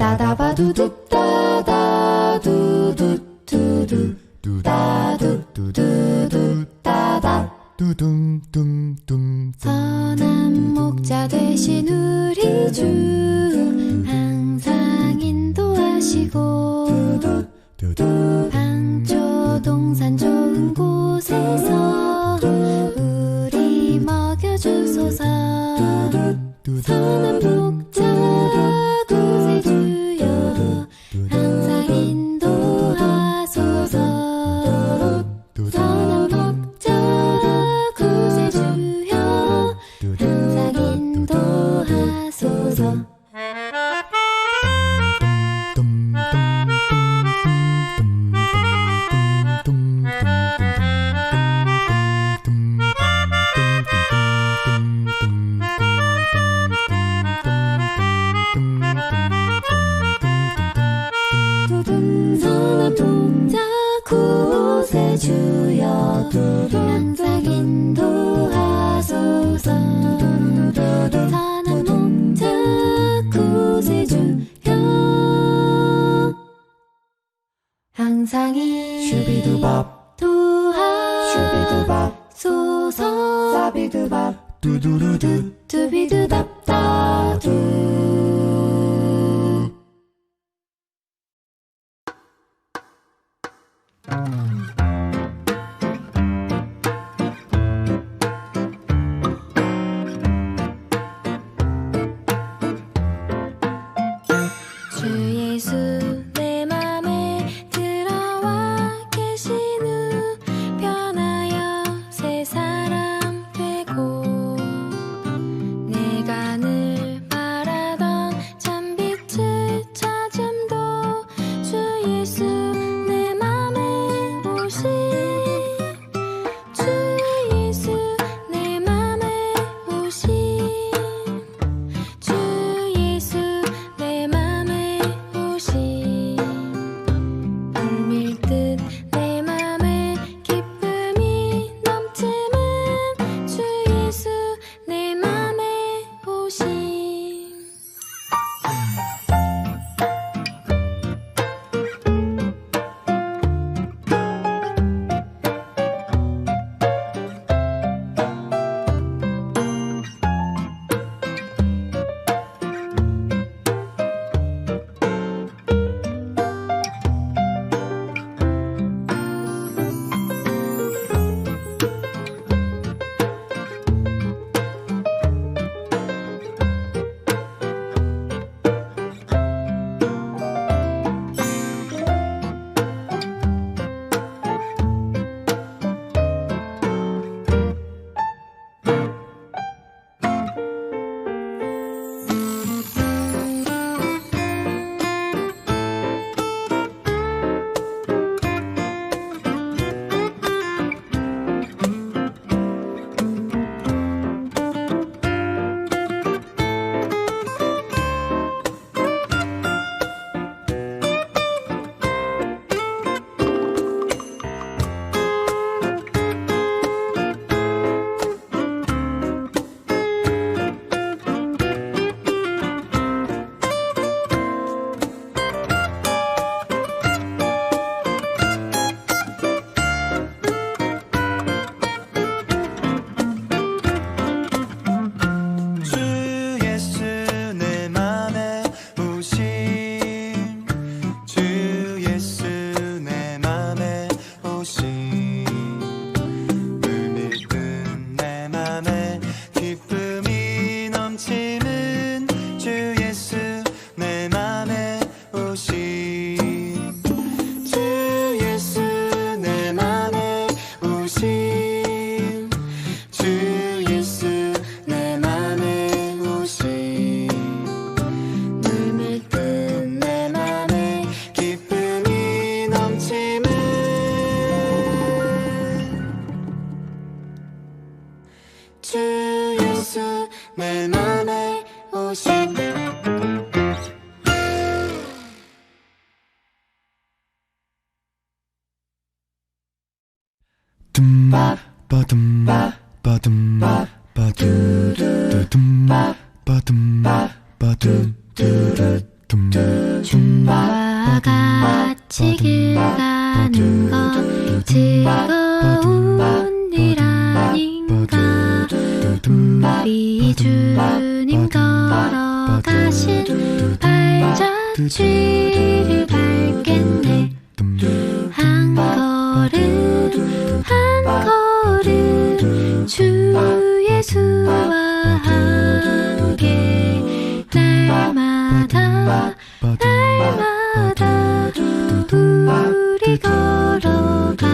따다바두둑 따다두두두두 따두두두두 따다 두둥둥둥 선한 목자 되신 우리 주 항상 인도하시고 방초동산 좋은 곳에서 우리 먹여주소서 선한 목자 구세주여 항상 인도하소서 선한 목자 구세주여 항상 인도하소서 선한 목자 구세주여 항상 인도하소서 선한 목자 구세주여 항상 인도하소서 사비두밥 두두루두 두비두답다두 주 예수 내 맘에 들어와 계신 후 변하여 새 사람 되고 내가 늘 바라던 참빛을 찾음도 주 예수 내 맘에 오신 주 예수 내 맘에 오신 주 예수 내 맘에 오신 불밀듯 내 맘에 기쁨이 넘치는 주 예수 내 맘에 오신 내 맘에 오신 춤과 같이 길 가는 것 즐거운 일 아닌가. 우리 주님 걸어가신 발자취를 밟겠네. 한 걸음 한 걸음 주 예수와 함께 날마다 날마다 우리 걸어가리.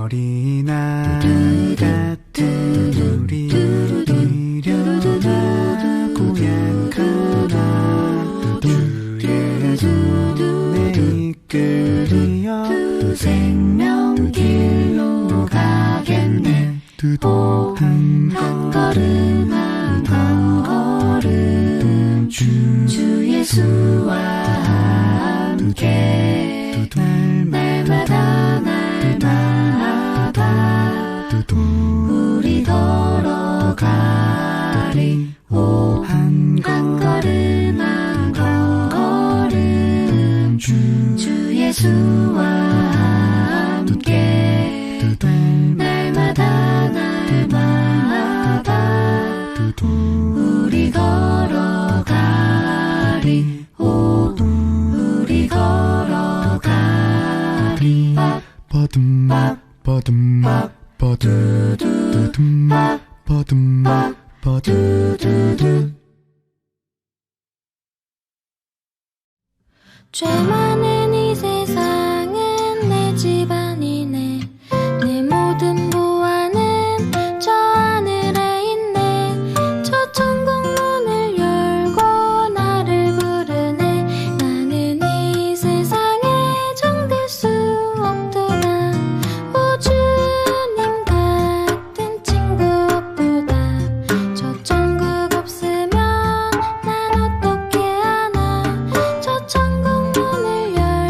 어린아이 같은 우리 미련하고 약하나 주 예수의 이끌이여 생명길로 가겠네. 한 걸음 한 걸음 주 예수와 함께 날마다 날마다 우리 걸어가리. 한 걸음 한 걸음 주 예수와 함께 날마다 날마다 우리 걸어가리. 우리 걸어가리. 죄 많은 이 세상은 내 집안이네. 내 모든 보안은 저 하늘에 있네. 저 천국 문을 열고 나를 부르네. 나는 이 세상에 정될 수 없도다. 오 주님 같은 친구 없도다. 저 천국 없으면 난 어떻게 하나. 저 천국 문을 열고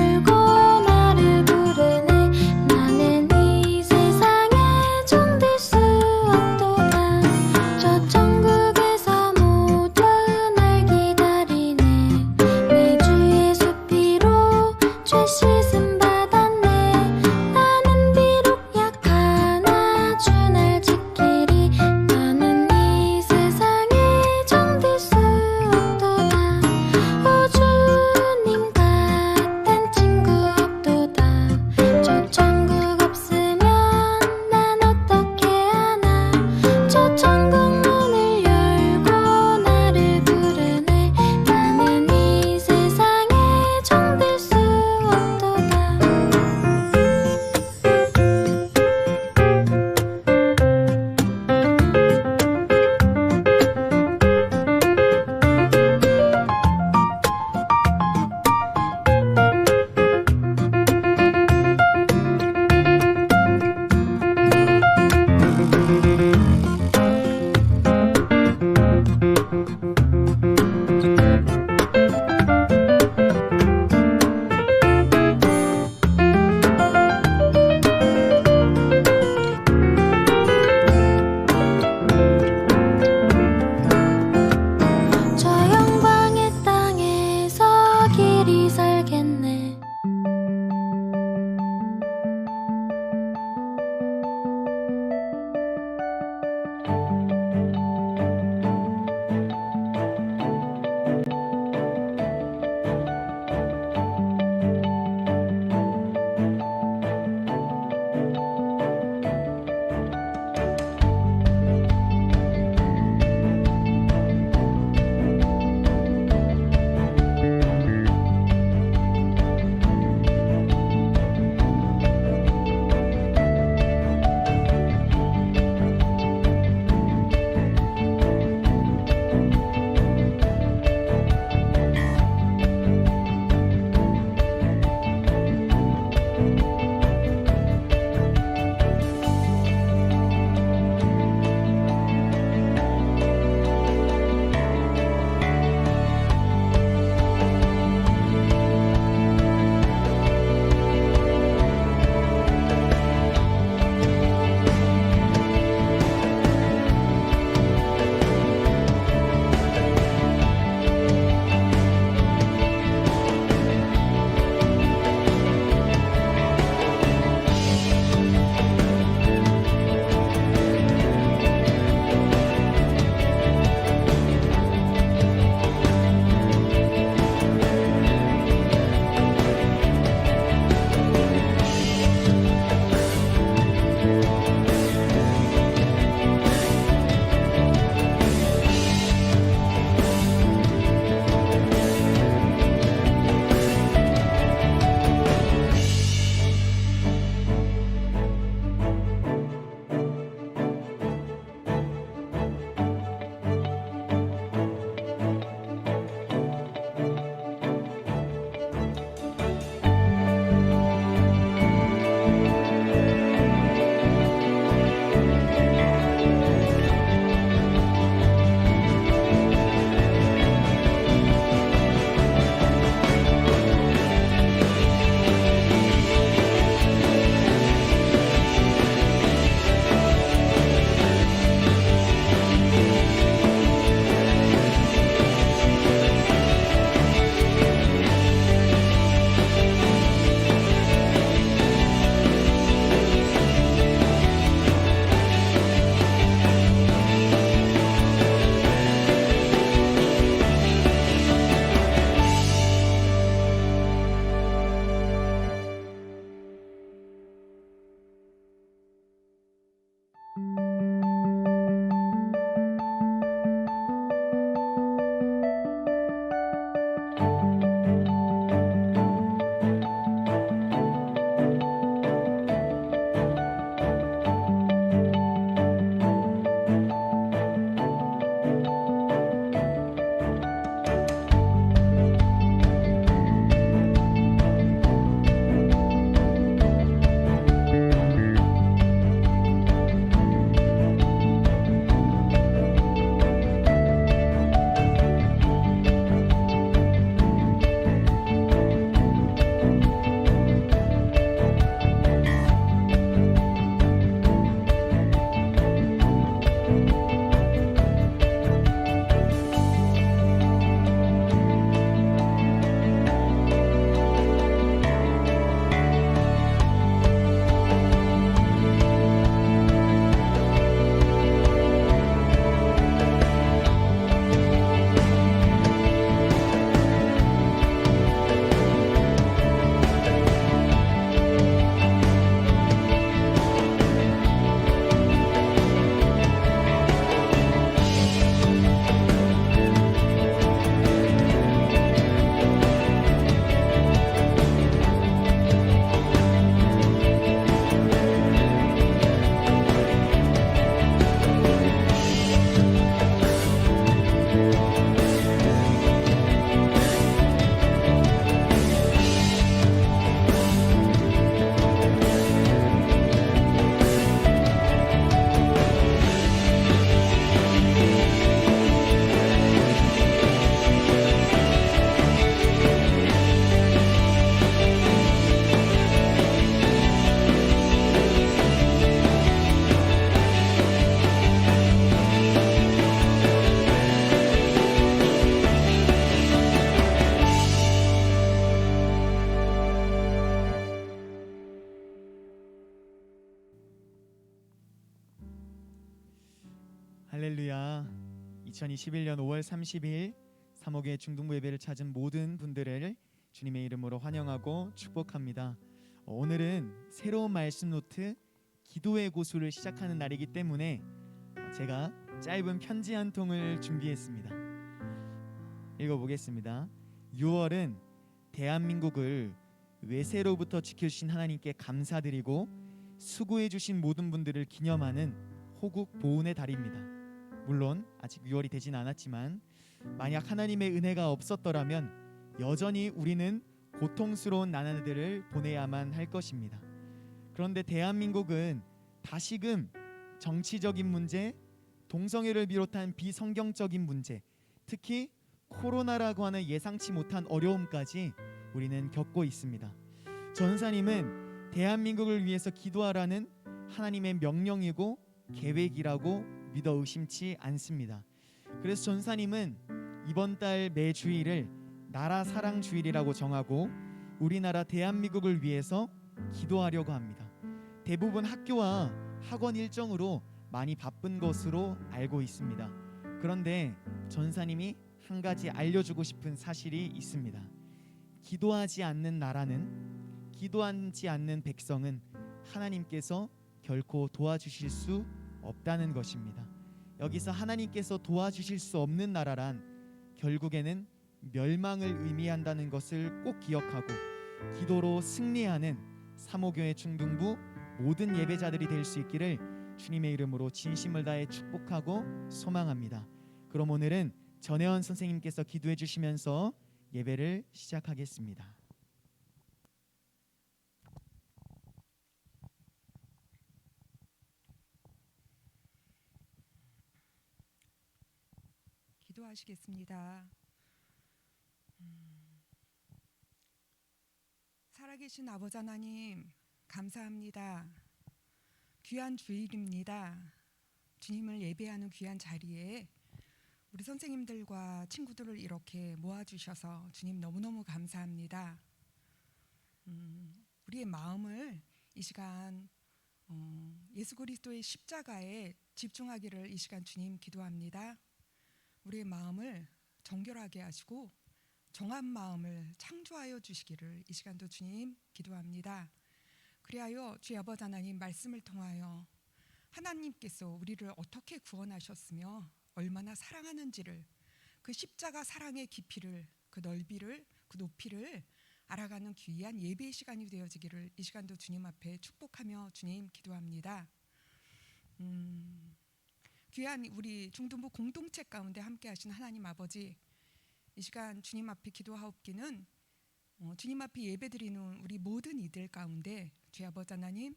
할렐루야. 2021년 5월 30일 사목의 중등부 예배를 찾은 모든 분들을 주님의 이름으로 환영하고 축복합니다. 오늘은 새로운 말씀 노트 기도의 고수를 시작하는 날이기 때문에 제가 짧은 편지 한 통을 준비했습니다. 읽어보겠습니다. 6월은 대한민국을 외세로부터 지켜주신 하나님께 감사드리고 수고해 주신 모든 분들을 기념하는 호국 보훈의 달입니다. 물론 아직 6월이 되진 않았지만 만약 하나님의 은혜가 없었더라면 여전히 우리는 고통스러운 나날들을 보내야만 할 것입니다. 그런데 대한민국은 다시금 정치적인 문제, 동성애를 비롯한 비성경적인 문제, 특히 코로나라고 하는 예상치 못한 어려움까지 우리는 겪고 있습니다. 전사님은 대한민국을 위해서 기도하라는 하나님의 명령이고 계획이라고 믿어 의심치 않습니다. 그래서 전사님은 이번 달 매 주일을 나라 사랑 주일이라고 정하고 우리나라 대한민국을 위해서 기도하려고 합니다. 대부분 학교와 학원 일정으로 많이 바쁜 것으로 알고 있습니다. 그런데 전사님이 한 가지 알려주고 싶은 사실이 있습니다. 기도하지 않는 나라는, 기도하지 않는 백성은 하나님께서 결코 도와주실 수 없다는 것입니다. 여기서 하나님께서 도와주실 수 없는 나라란 결국에는 멸망을 의미한다는 것을 꼭 기억하고 기도로 승리하는 사모교회 중등부 모든 예배자들이 될 수 있기를 주님의 이름으로 진심을 다해 축복하고 소망합니다. 그럼 오늘은 전혜원 선생님께서 기도해 주시면서 예배를 시작하겠습니다. 기도하시겠습니다. 살아계신 아버지 하나님 감사합니다. 귀한 주일입니다. 주님을 예배하는 귀한 자리에 우리 선생님들과 친구들을 이렇게 모아주셔서 주님 너무너무 감사합니다. 우리의 마음을 이 시간 예수 그리스도의 십자가에 집중하기를 이 시간 주님 기도합니다. 우리의 마음을 정결하게 하시고 정한 마음을 창조하여 주시기를 이 시간도 주님 기도합니다. 그리하여 주의 아버지 하나님 말씀을 통하여 하나님께서 우리를 어떻게 구원하셨으며 얼마나 사랑하는지를, 그 십자가 사랑의 깊이를, 그 넓이를, 그 높이를 알아가는 귀한 예배의 시간이 되어지기를 이 시간도 주님 앞에 축복하며 주님 기도합니다. 귀한 우리 중등부 공동체 가운데 함께 하신 하나님 아버지, 이 시간 주님 앞에 기도하옵기는 주님 앞에 예배드리는 우리 모든 이들 가운데 주의 아버지 하나님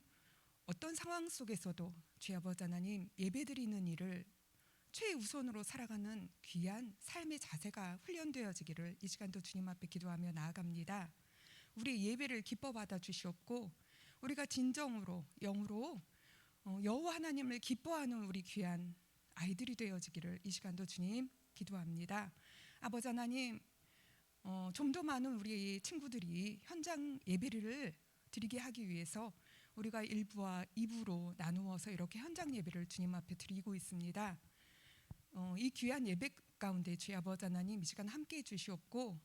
어떤 상황 속에서도 주의 아버지 하나님 예배드리는 일을 최우선으로 살아가는 귀한 삶의 자세가 훈련되어지기를 이 시간도 주님 앞에 기도하며 나아갑니다. 우리 예배를 기뻐 받아 주시옵고 우리가 진정으로 영으로 여호와 하나님을 기뻐하는 우리 귀한 아이들이 되어지기를 이 시간도 주님 기도합니다. 아버지 하나님, 좀 더 많은 우리 친구들이 현장 예배를 드리게 하기 위해서 우리가 1부와 2부로 나누어서 이렇게 현장 예배를 주님 앞에 드리고 있습니다. 이 귀한 예배 가운데 주의 아버지 하나님 이 시간 함께해 주시옵고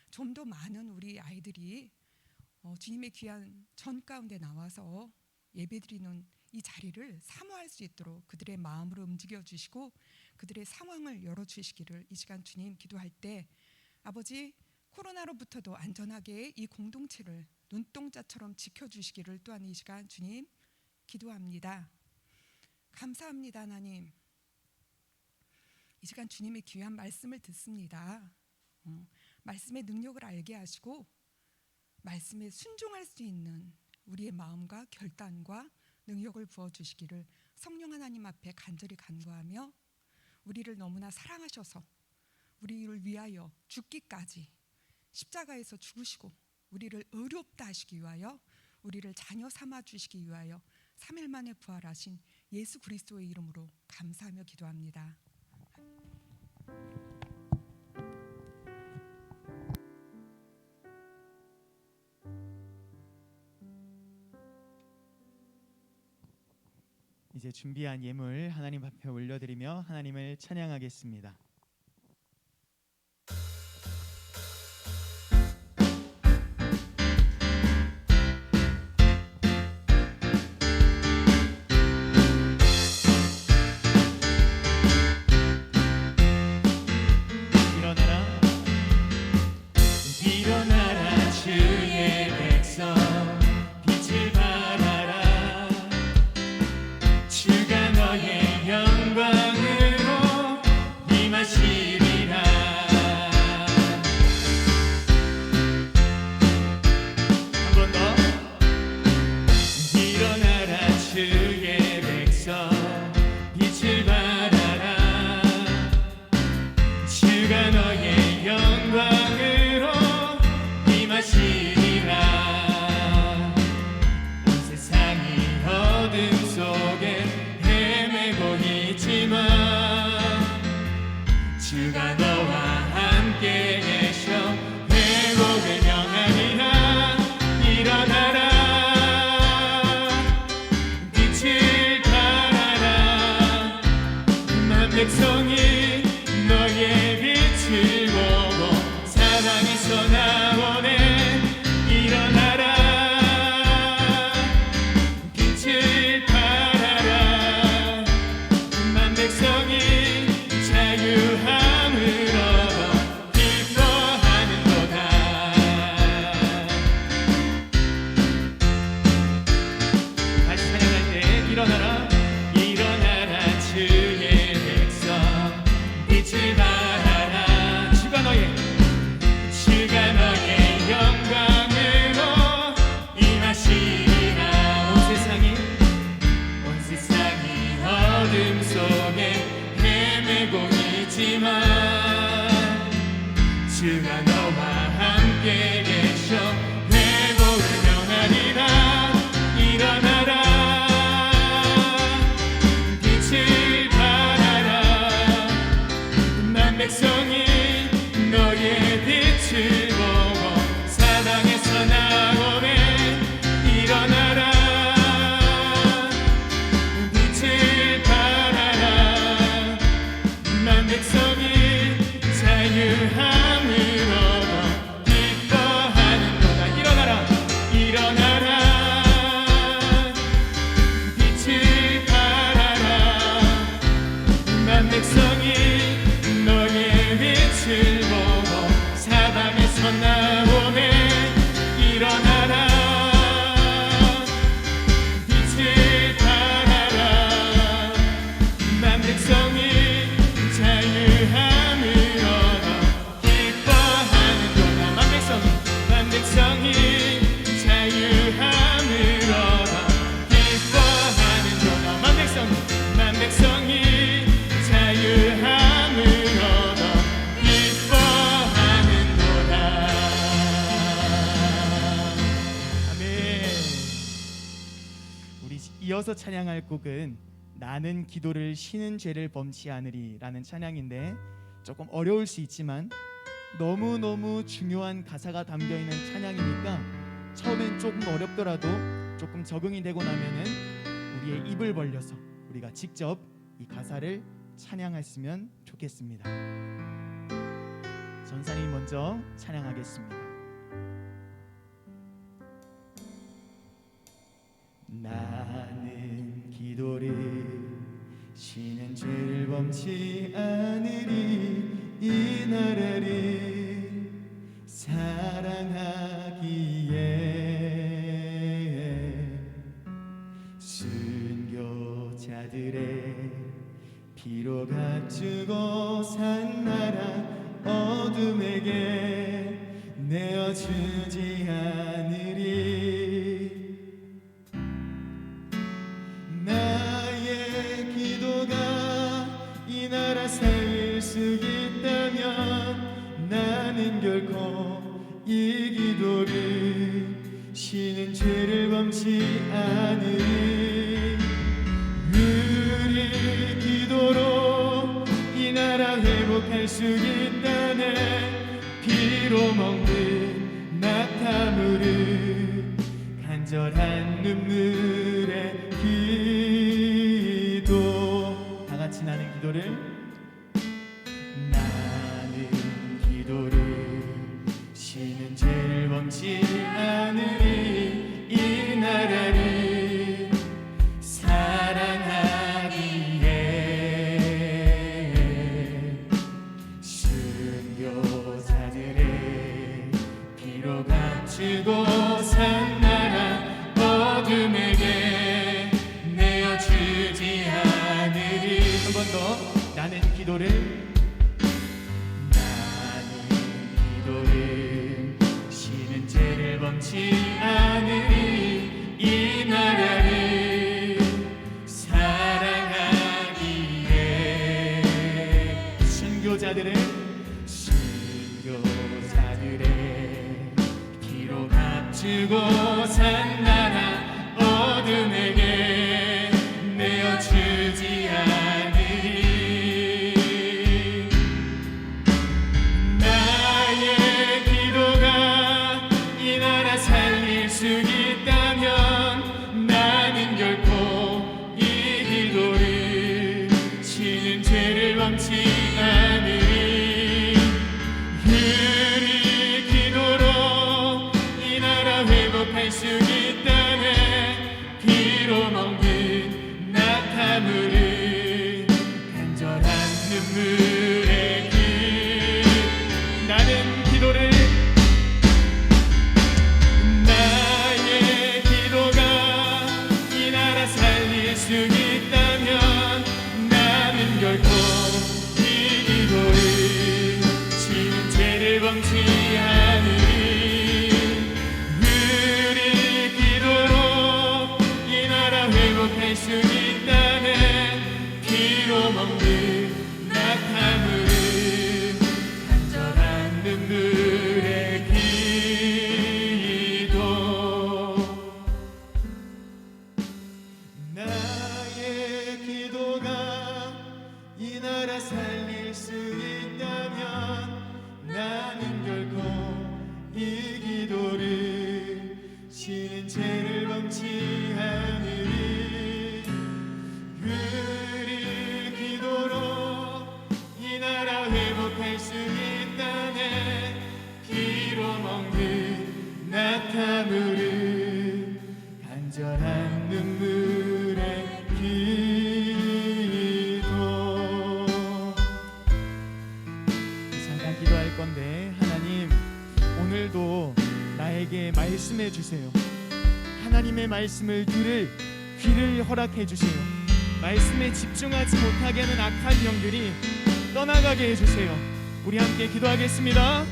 좀 더 많은 우리 아이들이 주님의 귀한 전 가운데 나와서 예배드리는 이 자리를 사모할 수 있도록 그들의 마음으로 움직여 주시고 그들의 상황을 열어주시기를 이 시간 주님 기도할 때 아버지 코로나로부터도 안전하게 이 공동체를 눈동자처럼 지켜주시기를 또한 이 시간 주님 기도합니다. 감사합니다. 하나님, 이 시간 주님의 귀한 말씀을 듣습니다. 말씀의 능력을 알게 하시고 말씀에 순종할 수 있는 우리의 마음과 결단과 능력을 부어주시기를 성령 하나님 앞에 간절히 간구하며 우리를 너무나 사랑하셔서 우리를 위하여 죽기까지 십자가에서 죽으시고 우리를 의롭다 하시기 위하여 우리를 자녀 삼아 주시기 위하여 3일 만에 부활하신 예수 그리스도의 이름으로 감사하며 기도합니다. 이 이제 준비한 예물 하나님 앞에 올려드리며 하나님을 찬양하겠습니다. 일어나라 주의 백성 빛을 발하라 주가 너의 영광으로 임하시리라 한 번 더 일어나라 주의 백성 빛을 발하라 주가 너의 영광으로 임하시리라 온 세상이 어둠 속에 헤매고 있지만 주가 너와 함께 계셔 회복을 명하리라 일어나라 빛을 발하라 만 백성이 너의 빛을 보고 사랑에서 나오네 일어나라 빛을 발하라 만 백성이 자유함을 얻어 기뻐하는도다 다시 찬양할 때 일어나라 일어나라 주의 백성 빛을 발하라 주가 너의 영광으로 임하시리라 온 세상이 어둠 속에 헤매고 있지만 주가 너와 함께 계셔 회복을 명하리라 일어나라 빛을 발하라 만 백성이 너의 빛을 보고 사랑에서 나오네 일어나라 빛을 발하라 만 백성이 자유함을 얻어 기뻐하는도다 일어나라 일어나라 빛을 발하라 만 백성이 너의 빛을 보고 사방에서 나오네 일어나라 빛을 발하라 만 백성이 자유함을 얻어 기뻐하는도다 만 백성이 자유함을 얻어 기뻐하는도다 만 백성이 자유함을 얻어 기뻐하는도다 아멘. 우리 이어서 찬양할 곡은 나는 기도를 쉬는 죄를 범치 않으리라는 찬양인데 조금 어려울 수 있지만 너무너무 중요한 가사가 담겨 있는 찬양이니까 처음엔 조금 어렵더라도 조금 적응이 되고 나면은 우리의 입을 벌려서 우리가 직접 이 가사를 찬양했으면 좋겠습니다. 전사님이 먼저 찬양하겠습니다. 나는 기도를 쉬는 죄를 범치 않으리 이 나라를 사랑하기에 순교자들의 피로 값주고 산 나라 어둠에게 내어주지 않으리 나의 기도가 이 나라 살릴 수 있다면 나는 결코 이 기도를 쉬는 죄를 범치 않으리 우리 기도로 이 나라 회복할 수 있다네 피로 먹는 낙타물을 간절한 눈물의 길 기도를 나는 기도를 쉬는 죄를 범치 않으리 이 나라를 사랑하기에 순교자들의 피로 값주고 산 나라 어둠에게 내어주지 않으리. 한 번 더. 나는 기도를 쉬는 죄를 범치 않으리 이 나라를 사랑하기에 순교자들의 기로 값주고 산 나라 어둠에게 내어주지 않으리. 나의 기도가 이 나라 살릴 수 있다면 나는 결코 이 기도를 쉬는 죄를 범치 않으리. 우리 기도로 이 나라 회복할 수 있다면 피로 먹는 낙타물을 간절한 눈물의 길. 나는 기도를 나의 기도가 이 나라 살릴 수 있다면 나는 결코 이 기도를 쉬는 죄를 범치 않으리. 우리 기도로 이 나라 회복할 수 있다면 피로 먹는 낙타물을 간절한 눈물의 기도. 나의 기도가 이 나라 살릴 수 있다면 나는 결코 이 기도를 쉬는 죄를 범치 않으리. 우리 기도로 이 나라 회복할 수 있다네 피로 먹는 낙타물을 간절한 눈물의 기도. 잠깐 기도할 건데 하나님 오늘도 나에게 말씀해 주세요. 하나님의 말씀을 들을 귀를 허락해 주세요. 말씀에 집중하지 못하게 하는 악한 영들이 떠나가게 해주세요. 우리 함께 기도하겠습니다.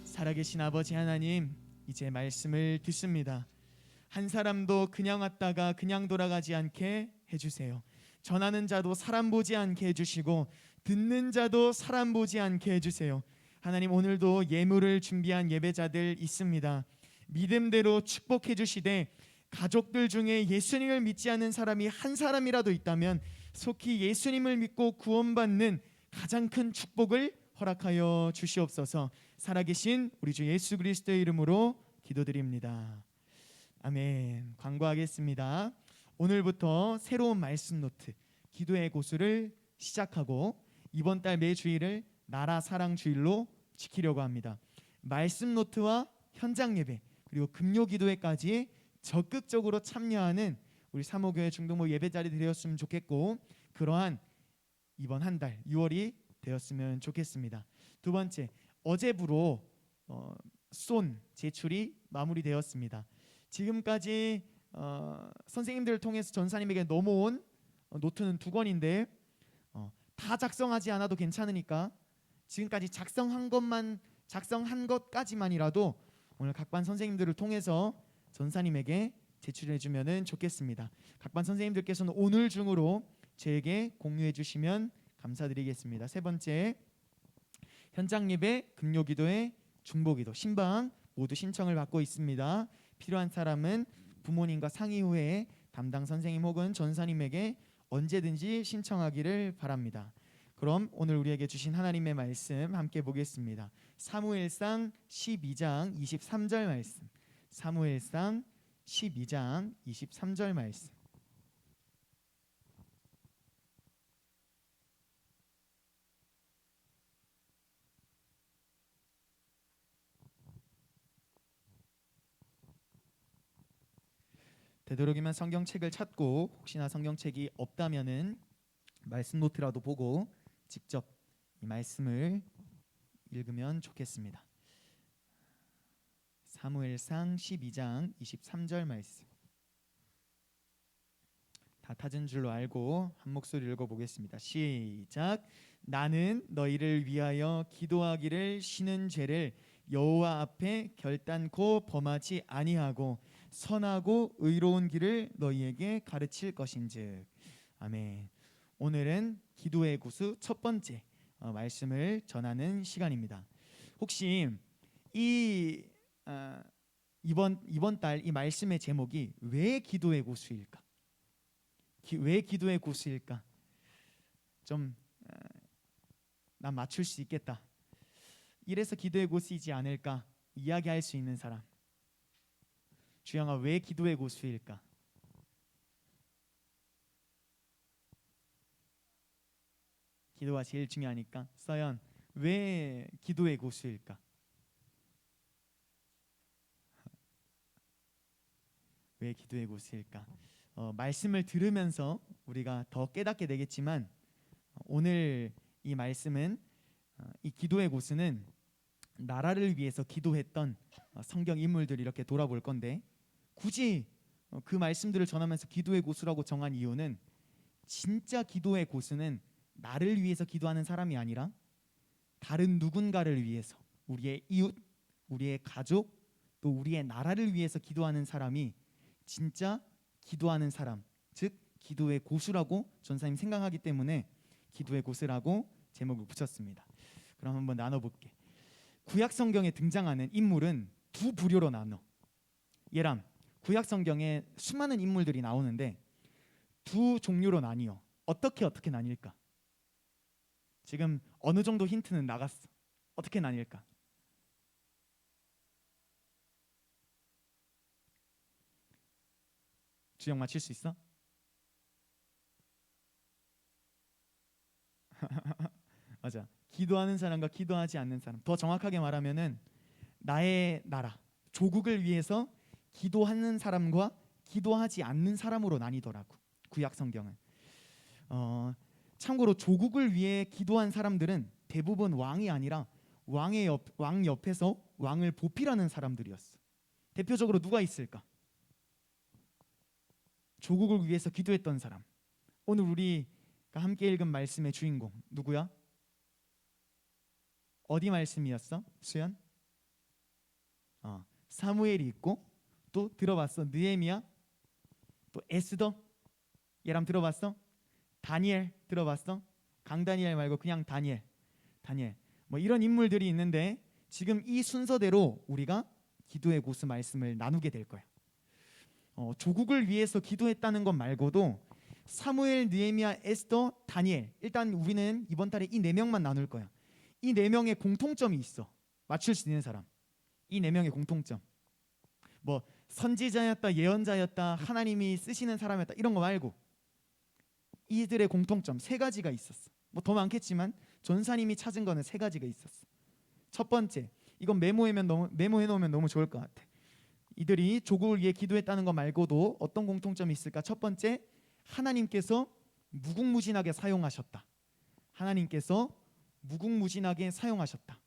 살아계신 아버지 하나님, 이제 말씀을 듣습니다. 한 사람도 그냥 왔다가 그냥 돌아가지 않게 해주세요. 전하는 자도 사람 보지 않게 해주시고 듣는 자도 사람 보지 않게 해주세요. 하나님 오늘도 예물을 준비한 예배자들 있습니다. 믿음대로 축복해 주시되 가족들 중에 예수님을 믿지 않는 사람이 한 사람이라도 있다면 속히 예수님을 믿고 구원받는 가장 큰 축복을 허락하여 주시옵소서. 살아계신 우리 주 예수 그리스도의 이름으로 기도드립니다. 아멘. 광고하겠습니다. 오늘부터 새로운 말씀 노트 기도의 고수를 시작하고 이번 달 매 주일을 나라 사랑 주일로 지키려고 합니다. 말씀 노트와 현장 예배 그리고 금요 기도회까지 적극적으로 참여하는 우리 사모교회 중동부 예배자리 되었으면 좋겠고, 그러한 이번 한 달 6월이 되었으면 좋겠습니다. 두 번째, 어제부로 쏜 제출이 마무리되었습니다. 지금까지 선생님들을 통해서 전사님에게 넘어온 노트는 2권인데 다 작성하지 않아도 괜찮으니까 지금까지 작성한 것까지만이라도 오늘 각반 선생님들을 통해서 전사님에게 제출해 주면은 좋겠습니다. 각반 선생님들께서는 오늘 중으로 저에게 공유해 주시면 감사드리겠습니다. 세 번째, 현장 예배, 금요 기도회, 중보 기도, 신방 모두 신청을 받고 있습니다. 필요한 사람은 부모님과 상의 후에 담당 선생님 혹은 전사님에게 언제든지 신청하기를 바랍니다. 그럼 오늘 우리에게 주신 하나님의 말씀 함께 보겠습니다. 사무엘상 12장 23절 말씀. 사무엘상 12장 23절 말씀. 되도록이면 성경책을 찾고 혹시나 성경책이 없다면은 말씀 노트라도 보고 직접 이 말씀을 읽으면 좋겠습니다. 사무엘상 12장 23절 말씀. 다 찾은 줄로 알고 한 목소리 읽어보겠습니다. 시작. 나는 너희를 위하여 기도하기를 쉬는 죄를 여호와 앞에 결단코 범하지 아니하고 선하고 의로운 길을 너희에게 가르칠 것인즉. 아멘. 오늘은 기도의 구수 첫 번째 말씀을 전하는 시간입니다. 혹시 이번 달 이 말씀의 제목이 왜 기도의 고수일까? 왜 기도의 고수일까? 좀 난 맞출 수 있겠다. 이래서 기도의 고수이지 않을까? 이야기할 수 있는 사람. 주영아, 왜 기도의 고수일까? 기도가 제일 중요하니까. 서연, 왜 기도의 고수일까? 왜 기도의 고수일까? 말씀을 들으면서 우리가 더 깨닫게 되겠지만 오늘 이 말씀은 이 기도의 고수는 나라를 위해서 기도했던 성경 인물들 이렇게 돌아볼 건데, 굳이 그 말씀들을 전하면서 기도의 고수라고 정한 이유는 진짜 기도의 고수는 나를 위해서 기도하는 사람이 아니라 다른 누군가를 위해서, 우리의 이웃, 우리의 가족, 또 우리의 나라를 위해서 기도하는 사람이 진짜 기도하는 사람, 즉 기도의 고수라고 전사님 생각하기 때문에 기도의 고수라고 제목을 붙였습니다. 그럼 한번 나눠볼게. 구약 성경에 등장하는 인물은 두 부류로 나눠. 예람, 구약 성경에 수많은 인물들이 나오는데 두 종류로 나뉘어. 어떻게 나뉠까? 지금 어느 정도 힌트는 나갔어. 어떻게 나뉠까? 주영 맞힐 수 있어? 맞아. 기도하는 사람과 기도하지 않는 사람. 더 정확하게 말하면은 나의 나라, 조국을 위해서 기도하는 사람과 기도하지 않는 사람으로 나뉘더라고. 구약 성경은. 참고로 조국을 위해 기도한 사람들은 대부분 왕이 아니라 왕 옆에서 왕을 보필하는 사람들이었어. 대표적으로 누가 있을까? 조국을 위해서 기도했던 사람. 오늘 우리가 함께 읽은 말씀의 주인공 누구야? 어디 말씀이었어? 수연? 사무엘이 있고, 또 들어봤어? 느헤미야? 또 에스더? 얘랑 들어봤어? 다니엘 들어봤어? 강다니엘 말고 그냥 다니엘. 뭐 이런 인물들이 있는데 지금 이 순서대로 우리가 기도의 고수 말씀을 나누게 될 거야. 조국을 위해서 기도했다는 것 말고도 사무엘, 느헤미야, 에스더, 다니엘, 일단 우리는 이번 달에 이 네 명만 나눌 거야. 이 네 명의 공통점이 있어. 맞출 수 있는 사람. 이 네 명의 공통점. 뭐 선지자였다, 예언자였다, 하나님이 쓰시는 사람이었다, 이런 거 말고 이들의 공통점 세 가지가 있었어. 뭐 더 많겠지만 전사님이 찾은 거는 세 가지가 있었어. 첫 번째, 이건 메모해 놓으면 너무 좋을 것 같아. 이들이 조국을 위해 기도했다는 것 말고도 어떤 공통점이 있을까? 첫 번째, 하나님께서 무궁무진하게 사용하셨다. 하나님께서 무궁무진하게 사용하셨다.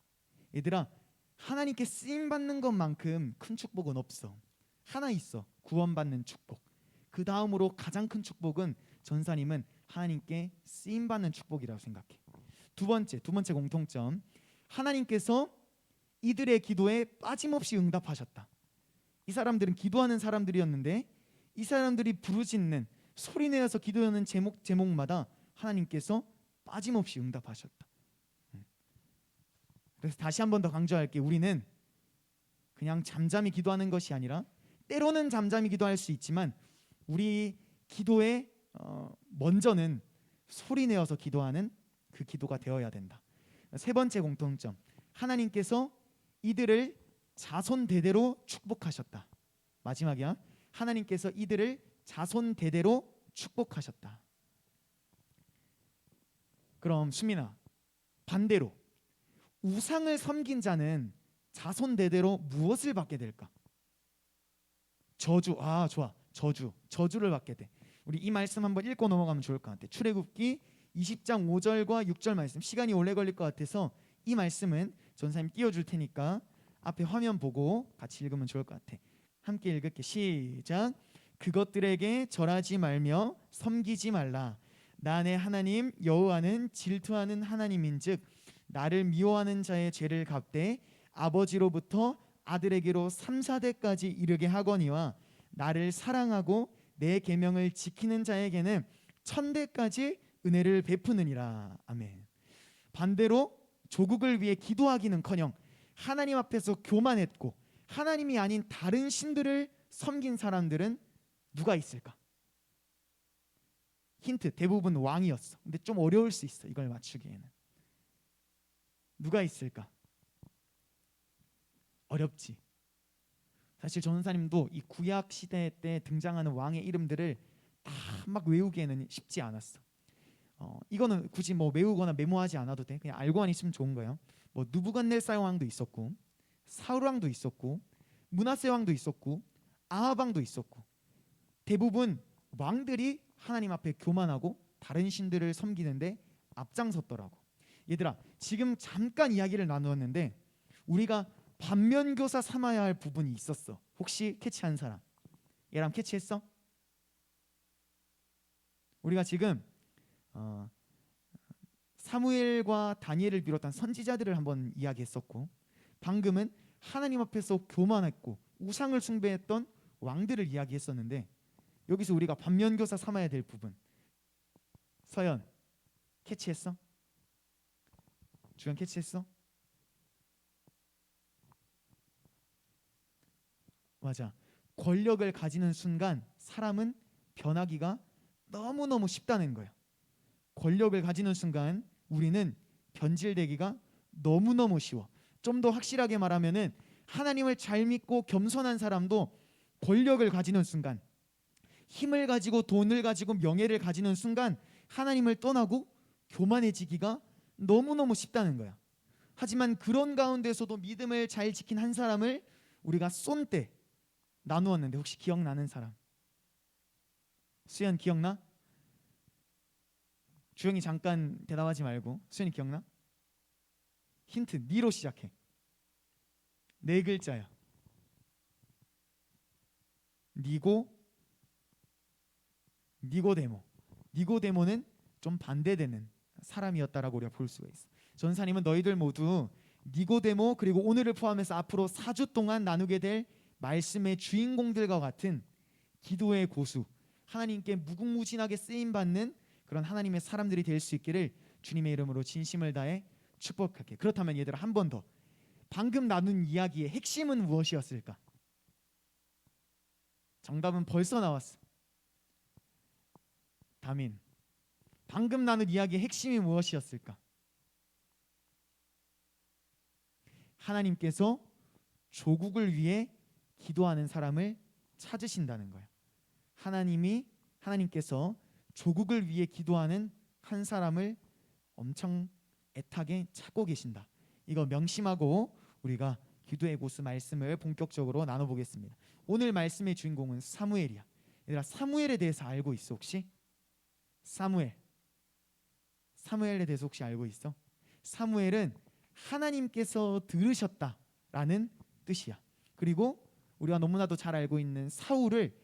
얘들아, 하나님께 쓰임 받는 것만큼 큰 축복은 없어. 하나 있어. 구원받는 축복. 그 다음으로 가장 큰 축복은 전사님은 하나님께 쓰임 받는 축복이라고 생각해. 두 번째 공통점, 하나님께서 이들의 기도에 빠짐없이 응답하셨다. 이 사람들은 기도하는 사람들이었는데 이 사람들이 부르짖는 소리내어서 기도하는 제목마다 하나님께서 빠짐없이 응답하셨다. 그래서 다시 한 번 더 강조할게. 우리는 그냥 잠잠히 기도하는 것이 아니라 때로는 잠잠히 기도할 수 있지만 우리 기도의 먼저는 소리내어서 기도하는 그 기도가 되어야 된다. 세 번째 공통점, 하나님께서 이들을 자손 대대로 축복하셨다. 마지막이야. 하나님께서 이들을 자손 대대로 축복하셨다. 그럼 수민아, 반대로 우상을 섬긴 자는 자손 대대로 무엇을 받게 될까? 저주. 좋아. 저주를 받게 돼. 우리 이 말씀 한번 읽고 넘어가면 좋을 것 같아. 출애굽기 20장 5절과 6절 말씀. 시간이 오래 걸릴 것 같아서 이 말씀은 전사님 띄워줄 테니까 앞에 화면 보고 같이 읽으면 좋을 것 같아. 함께 읽을게. 시작. 그것들에게 절하지 말며 섬기지 말라. 나 내 하나님 여호와는 질투하는 하나님인즉 나를 미워하는 자의 죄를 갚되 아버지로부터 아들에게로 3, 4대까지 이르게 하거니와 나를 사랑하고 내 계명을 지키는 자에게는 1000대까지 은혜를 베푸느니라. 아멘. 반대로 조국을 위해 기도하기는커녕 하나님 앞에서 교만했고 하나님이 아닌 다른 신들을 섬긴 사람들은 누가 있을까? 힌트, 대부분 왕이었어. 근데 좀 어려울 수 있어, 이걸 맞추기에는. 누가 있을까? 어렵지. 사실 전사님도 이 구약 시대 때 등장하는 왕의 이름들을 다 막 외우기에는 쉽지 않았어. 이거는 굳이 뭐 외우거나 메모하지 않아도 돼. 그냥 알고만 있으면 좋은 거예요. 뭐 느부갓네살 왕도 있었고, 사울 왕도 있었고, 므낫세 왕도 있었고, 아합 왕도 있었고, 대부분 왕들이 하나님 앞에 교만하고 다른 신들을 섬기는데 앞장섰더라고. 얘들아, 지금 잠깐 이야기를 나누었는데 우리가 반면교사 삼아야 할 부분이 있었어. 혹시 캐치한 사람? 얘랑 캐치했어? 우리가 지금 사무엘과 다니엘을 비롯한 선지자들을 한번 이야기했었고, 방금은 하나님 앞에서 교만했고 우상을 숭배했던 왕들을 이야기했었는데, 여기서 우리가 반면교사 삼아야 될 부분, 서연 캐치했어? 주연 캐치했어? 맞아. 권력을 가지는 순간 사람은 변하기가 너무너무 쉽다는 거예요. 권력을 가지는 순간 우리는 변질되기가 너무너무 쉬워. 좀 더 확실하게 말하면은 하나님을 잘 믿고 겸손한 사람도 권력을 가지는 순간, 힘을 가지고 돈을 가지고 명예를 가지는 순간 하나님을 떠나고 교만해지기가 너무너무 쉽다는 거야. 하지만 그런 가운데서도 믿음을 잘 지킨 한 사람을 우리가 쏜 때 나누었는데, 혹시 기억나는 사람? 수연 기억나? 주영이 잠깐 대답하지 말고. 수연이 기억나? 힌트, 니로 시작해. 4글자야. 니고데모. 니고데모는 좀 반대되는 사람이었다라고 우리가 볼 수가 있어. 전사님은 너희들 모두 니고데모 그리고 오늘을 포함해서 앞으로 4주 동안 나누게 될 말씀의 주인공들과 같은 기도의 고수, 하나님께 무궁무진하게 쓰임받는 그런 하나님의 사람들이 될 수 있기를 주님의 이름으로 진심을 다해 축복할게. 그렇다면 얘들아, 한 번 더, 방금 나눈 이야기의 핵심은 무엇이었을까? 정답은 벌써 나왔어. 다민, 방금 나눈 이야기의 핵심이 무엇이었을까? 하나님께서 조국을 위해 기도하는 사람을 찾으신다는 거예요. 하나님께서 조국을 위해 기도하는 한 사람을 엄청 애타게 찾고 계신다. 이거 명심하고 우리가 기도의 고수 말씀을 본격적으로 나눠보겠습니다. 오늘 말씀의 주인공은 사무엘이야. 얘들아, 사무엘에 대해서 알고 있어 혹시? 사무엘에 대해서 혹시 알고 있어? 사무엘은 하나님께서 들으셨다라는 뜻이야. 그리고 우리가 너무나도 잘 알고 있는 사울을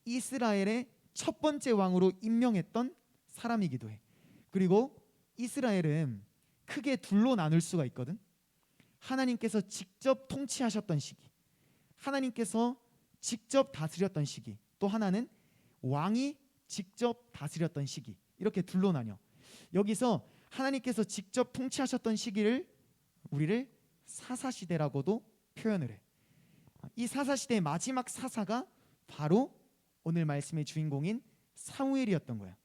이스라엘의 첫 번째 왕으로 임명했던 사람이기도 해. 그리고 이스라엘은 크게 둘로 나눌 수가 있거든. 하나님께서 직접 통치하셨던 시기, 하나님께서 직접 다스렸던 시기, 또 하나는 왕이 직접 다스렸던 시기, 이렇게 둘로 나뉘어. 여기서 하나님께서 직접 통치하셨던 시기를 우리를 사사시대라고도 표현을 해. 이 사사시대의 마지막 사사가 바로 오늘 말씀의 주인공인 사무엘이었던 거야.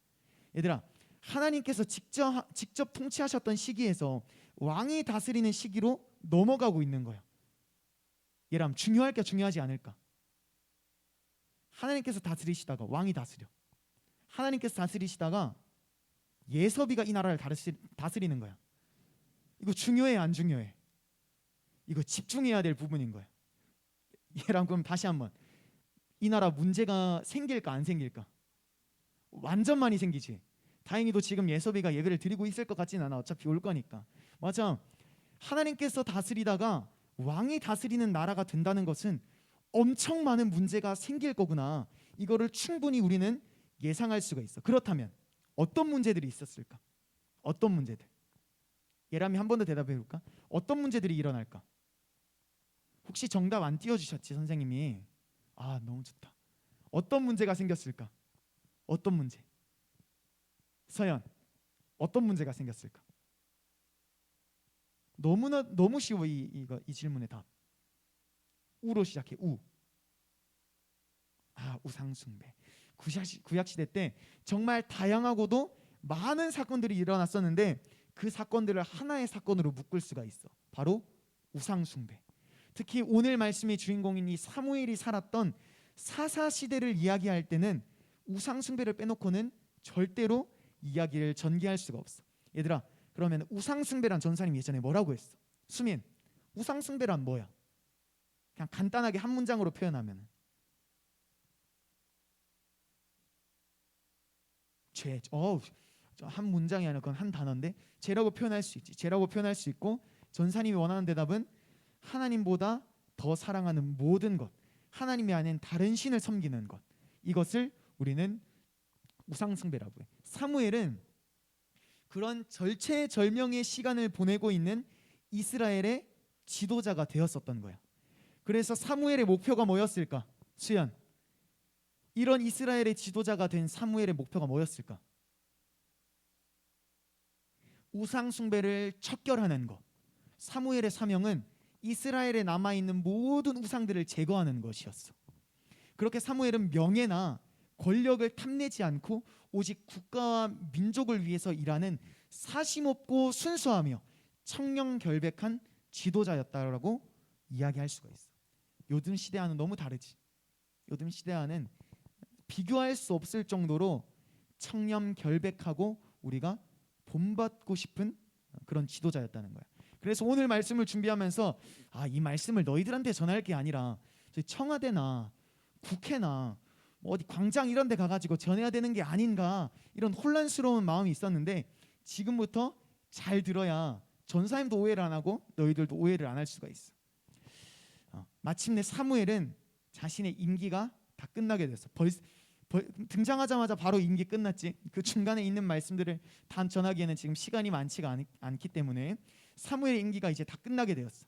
얘들아, 하나님께서 직접 통치하셨던 시기에서 왕이 다스리는 시기로 넘어가고 있는 거야. 얘랑 중요할까 중요하지 않을까? 하나님께서 다스리시다가 왕이 다스려. 하나님께서 다스리시다가 예서비가 이 나라를 다스리는 거야. 이거 중요해 안 중요해? 이거 집중해야 될 부분인 거야. 얘랑 그럼 다시 한번, 이 나라 문제가 생길까 안 생길까? 완전 많이 생기지. 다행히도 지금 예서비가 예배를 드리고 있을 것 같진 않아. 어차피 올 거니까. 맞아. 하나님께서 다스리다가 왕이 다스리는 나라가 된다는 것은 엄청 많은 문제가 생길 거구나. 이거를 충분히 우리는 예상할 수가 있어. 그렇다면 어떤 문제들이 있었을까? 어떤 문제들? 예람이 한 번 더 대답해 볼까? 어떤 문제들이 일어날까? 혹시 정답 안 띄워주셨지 선생님이? 아, 너무 좋다. 어떤 문제가 생겼을까? 어떤 문제? 서연, 어떤 문제가 생겼을까? 너무 쉬워. 이 질문의 답. 우로 시작해. 우. 우상숭배. 구약 시대 때 정말 다양하고도 많은 사건들이 일어났었는데 그 사건들을 하나의 사건으로 묶을 수가 있어. 바로 우상숭배. 특히 오늘 말씀의 주인공인 이 사무엘이 살았던 사사 시대를 이야기할 때는 우상숭배를 빼놓고는 절대로 이야기를 전개할 수가 없어. 얘들아, 그러면 우상숭배란 전사님이 예전에 뭐라고 했어? 수민, 우상숭배란 뭐야? 그냥 간단하게 한 문장으로 표현하면 죄. 한 문장이 아니라 그건 한 단어인데 죄라고 표현할 수 있지. 죄라고 표현할 수 있고, 전사님이 원하는 대답은 하나님보다 더 사랑하는 모든 것, 하나님이 아닌 다른 신을 섬기는 것, 이것을 우리는 우상숭배라고 해. 사무엘은 그런 절체절명의 시간을 보내고 있는 이스라엘의 지도자가 되었었던 거야. 그래서 사무엘의 목표가 뭐였을까? 수연, 이런 이스라엘의 지도자가 된 사무엘의 목표가 뭐였을까? 우상숭배를 척결하는 것. 사무엘의 사명은 이스라엘에 남아있는 모든 우상들을 제거하는 것이었어. 그렇게 사무엘은 명예나 권력을 탐내지 않고 오직 국가와 민족을 위해서 일하는 사심없고 순수하며 청렴결백한 지도자였다라고 이야기할 수가 있어. 요즘 시대와는 너무 다르지. 요즘 시대와는 비교할 수 없을 정도로 청렴결백하고 우리가 본받고 싶은 그런 지도자였다는 거야. 그래서 오늘 말씀을 준비하면서 이 말씀을 너희들한테 전할 게 아니라 저희 청와대나 국회나 어디 광장 이런 데 가가지고 전해야 되는 게 아닌가, 이런 혼란스러운 마음이 있었는데 지금부터 잘 들어야 전사님도 오해를 안 하고 너희들도 오해를 안 할 수가 있어. 마침내 사무엘은 자신의 임기가 다 끝나게 됐어. 등장하자마자 바로 임기 끝났지. 그 중간에 있는 말씀들을 다 전하기에는 지금 시간이 많지가 않기 때문에 사무엘의 임기가 이제 다 끝나게 되었어.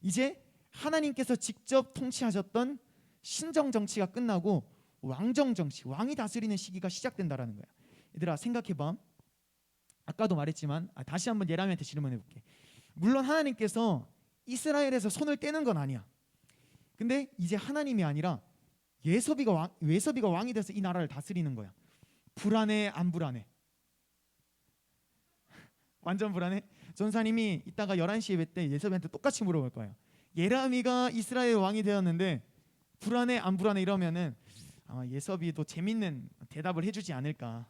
이제 하나님께서 직접 통치하셨던 신정 정치가 끝나고 왕정 정치, 왕이 다스리는 시기가 시작된다라는 거야. 얘들아, 생각해봐. 아까도 말했지만 다시 한번 예람이한테 질문해볼게. 물론 하나님께서 이스라엘에서 손을 떼는 건 아니야. 근데 이제 하나님이 아니라 외서비가 왕이 돼서 이 나라를 다스리는 거야. 불안해 안 불안해? 완전 불안해? 전사님이 이따가 11시 예배 때 예서비한테 똑같이 물어볼 거예요. 예람이가 이스라엘 왕이 되었는데 불안해 안 불안해? 이러면은 아마 예서비도 재밌는 대답을 해주지 않을까.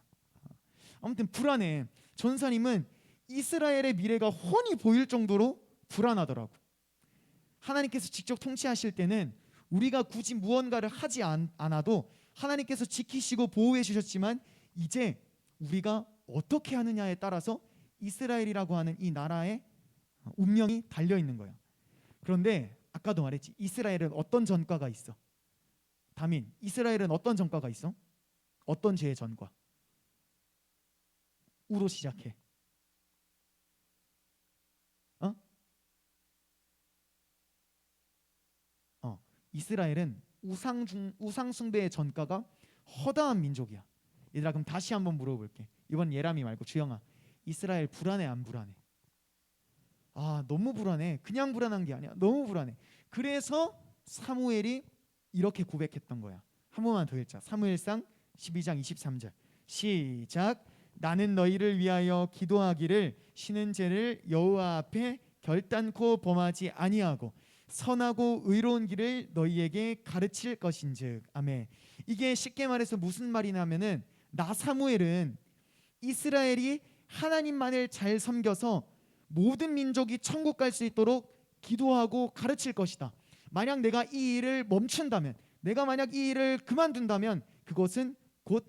아무튼 불안해. 전사님은 이스라엘의 미래가 훤히 보일 정도로 불안하더라고. 하나님께서 직접 통치하실 때는 우리가 굳이 무언가를 하지 않아도 하나님께서 지키시고 보호해 주셨지만 이제 우리가 어떻게 하느냐에 따라서 이스라엘이라고 하는 이 나라의 운명이 달려 있는 거야. 그런데 아까도 말했지, 이스라엘은 어떤 전과가 있어? 다민, 이스라엘은 어떤 전과가 있어? 어떤 죄의 전과? 우로 시작해. 이스라엘은 우상 숭배의 전가가 허다한 민족이야. 얘들아, 그럼 다시 한번 물어볼게. 이번 예람이 말고 주영아, 이스라엘 불안해 안 불안해? 아, 너무 불안해. 그냥 불안한 게 아니야. 너무 불안해. 그래서 사무엘이 이렇게 고백했던 거야. 한 번만 더 읽자. 사무엘상 12장 23절 시작. 나는 너희를 위하여 기도하기를 쉬는 죄를 여호와 앞에 결단코 범하지 아니하고 선하고 의로운 길을 너희에게 가르칠 것인즉. 아멘. 이게 쉽게 말해서 무슨 말이냐면은, 나 사무엘은 이스라엘이 하나님만을 잘 섬겨서 모든 민족이 천국 갈 수 있도록 기도하고 가르칠 것이다. 만약 내가 이 일을 멈춘다면, 내가 만약 이 일을 그만둔다면 그것은 곧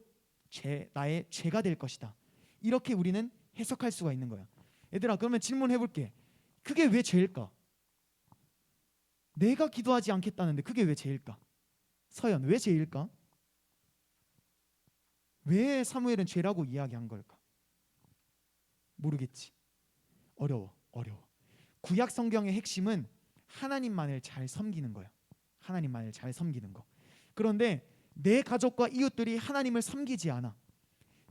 나의 죄가 될 것이다. 이렇게 우리는 해석할 수가 있는 거야. 얘들아, 그러면 질문해 볼게. 그게 왜 죄일까? 내가 기도하지 않겠다는데 그게 왜 죄일까? 서연, 왜 죄일까? 왜 사무엘은 죄라고 이야기한 걸까? 모르겠지. 어려워. 구약 성경의 핵심은 하나님만을 잘 섬기는 거야. 하나님만을 잘 섬기는 거. 그런데 내 가족과 이웃들이 하나님을 섬기지 않아.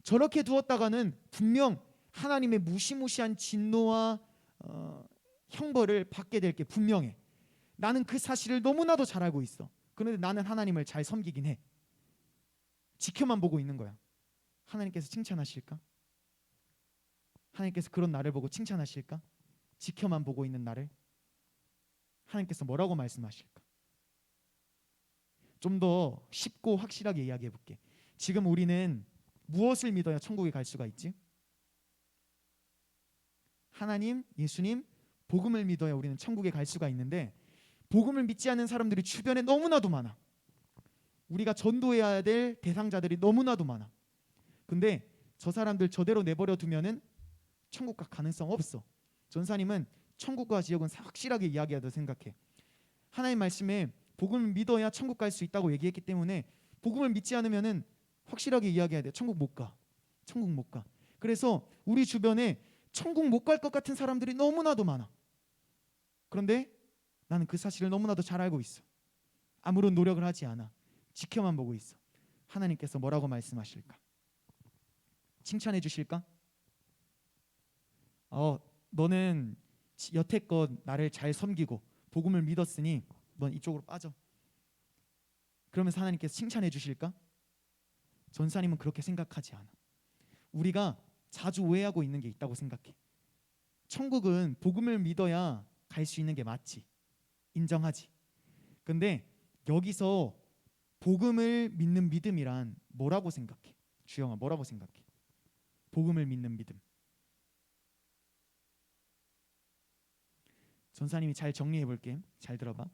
저렇게 두었다가는 분명 하나님의 무시무시한 진노와 형벌을 받게 될 게 분명해. 나는 그 사실을 너무나도 잘 알고 있어. 그런데 나는 하나님을 잘 섬기긴 해. 지켜만 보고 있는 거야. 하나님께서 칭찬하실까? 하나님께서 그런 나를 보고 칭찬하실까? 지켜만 보고 있는 나를 하나님께서 뭐라고 말씀하실까? 좀 더 쉽고 확실하게 이야기해 볼게. 지금 우리는 무엇을 믿어야 천국에 갈 수가 있지? 하나님, 예수님, 복음을 믿어야 우리는 천국에 갈 수가 있는데, 복음을 믿지 않는 사람들이 주변에 너무나도 많아. 우리가 전도해야 될 대상자들이 너무나도 많아. 근데 저 사람들 저대로 내버려 두면은 천국 갈 가능성 없어. 전사님은 천국과 지옥은 확실하게 이야기하다 생각해. 하나님 말씀에 복음을 믿어야 천국 갈 수 있다고 얘기했기 때문에 복음을 믿지 않으면은 확실하게 이야기해야 돼. 천국 못 가. 그래서 우리 주변에 천국 못 갈 것 같은 사람들이 너무나도 많아. 그런데 나는 그 사실을 너무나도 잘 알고 있어. 아무런 노력을 하지 않아. 지켜만 보고 있어. 하나님께서 뭐라고 말씀하실까? 칭찬해 주실까? 너는 여태껏 나를 잘 섬기고 복음을 믿었으니 넌 이쪽으로 빠져. 그러면서 하나님께서 칭찬해 주실까? 전사님은 그렇게 생각하지 않아. 우리가 자주 오해하고 있는 게 있다고 생각해. 천국은 복음을 믿어야 갈 수 있는 게 맞지. 인정하지. 근데 여기서 복음을 믿는 믿음이란 뭐라고 생각해? 주영아, 뭐라고 생각해? 복음을 믿는 믿음. 전사님이 잘 정리해 볼게. 잘 들어봐.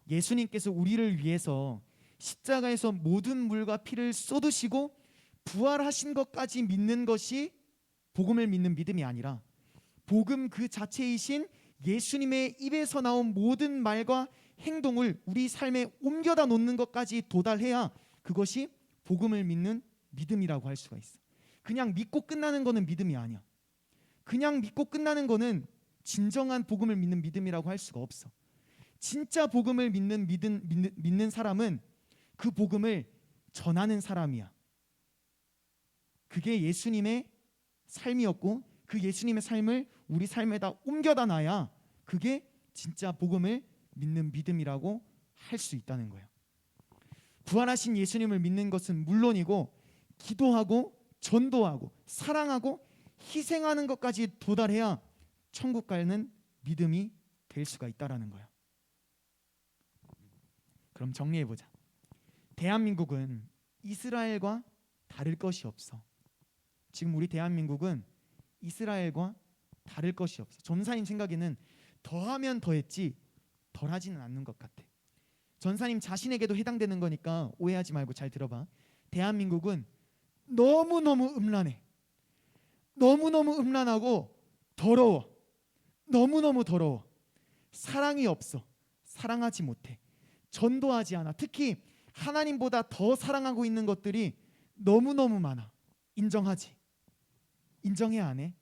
예수님께서 우리를 위해서 십자가에서 모든 물과 피를 쏟으시고 부활하신 것까지 믿는 것이 복음을 믿는 믿음이 아니라, 복음 그 자체이신 예수님의 입에서 나온 모든 말과 행동을 우리 삶에 옮겨다 놓는 것까지 도달해야 그것이 복음을 믿는 믿음이라고 할 수가 있어. 그냥 믿고 끝나는 거는 믿음이 아니야. 그냥 믿고 끝나는 거는 진정한 복음을 믿는 믿음이라고 할 수가 없어. 진짜 복음을 믿는 사람은 그 복음을 전하는 사람이야. 그게 예수님의 삶이었고, 그 예수님의 삶을 우리 삶에다 옮겨다 놔야 그게 진짜 복음을 믿는 믿음이라고 할 수 있다는 거야. 부활하신 예수님을 믿는 것은 물론이고, 기도하고 전도하고 사랑하고 희생하는 것까지 도달해야 천국 가는 믿음이 될 수가 있다라는 거야. 그럼 정리해 보자. 대한민국은 이스라엘과 다를 것이 없어. 지금 우리 대한민국은 이스라엘과 다를 것이 없어. 전사님 생각에는 더하면 더했지 덜하지는 않는 것 같아. 전사님 자신에게도 해당되는 거니까 오해하지 말고 잘 들어봐. 대한민국은 너무너무 음란해. 너무너무 음란하고 더러워. 너무너무 더러워. 사랑이 없어. 사랑하지 못해. 전도하지 않아. 특히 하나님보다 더 사랑하고 있는 것들이 너무너무 많아. 인정하지? 인정해 안 해?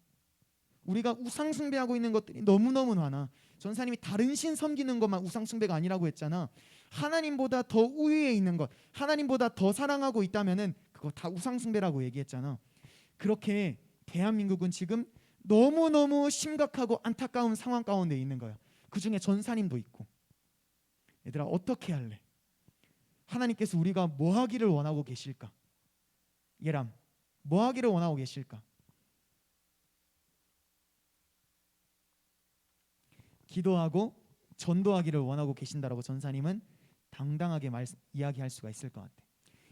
우리가 우상 숭배하고 있는 것들이 너무너무 많아. 전사님이 다른 신 섬기는 것만 우상 숭배가 아니라고 했잖아. 하나님보다 더 우위에 있는 것, 하나님보다 더 사랑하고 있다면은 그거 다 우상 숭배라고 얘기했잖아. 그렇게 대한민국은 지금 너무너무 심각하고 안타까운 상황 가운데 있는 거야. 그 중에 전사님도 있고. 얘들아, 어떻게 할래? 하나님께서 우리가 뭐 하기를 원하고 계실까? 예람, 뭐 하기를 원하고 계실까? 기도하고 전도하기를 원하고 계신다라고 전사님은 당당하게 이야기할 수가 있을 것 같아.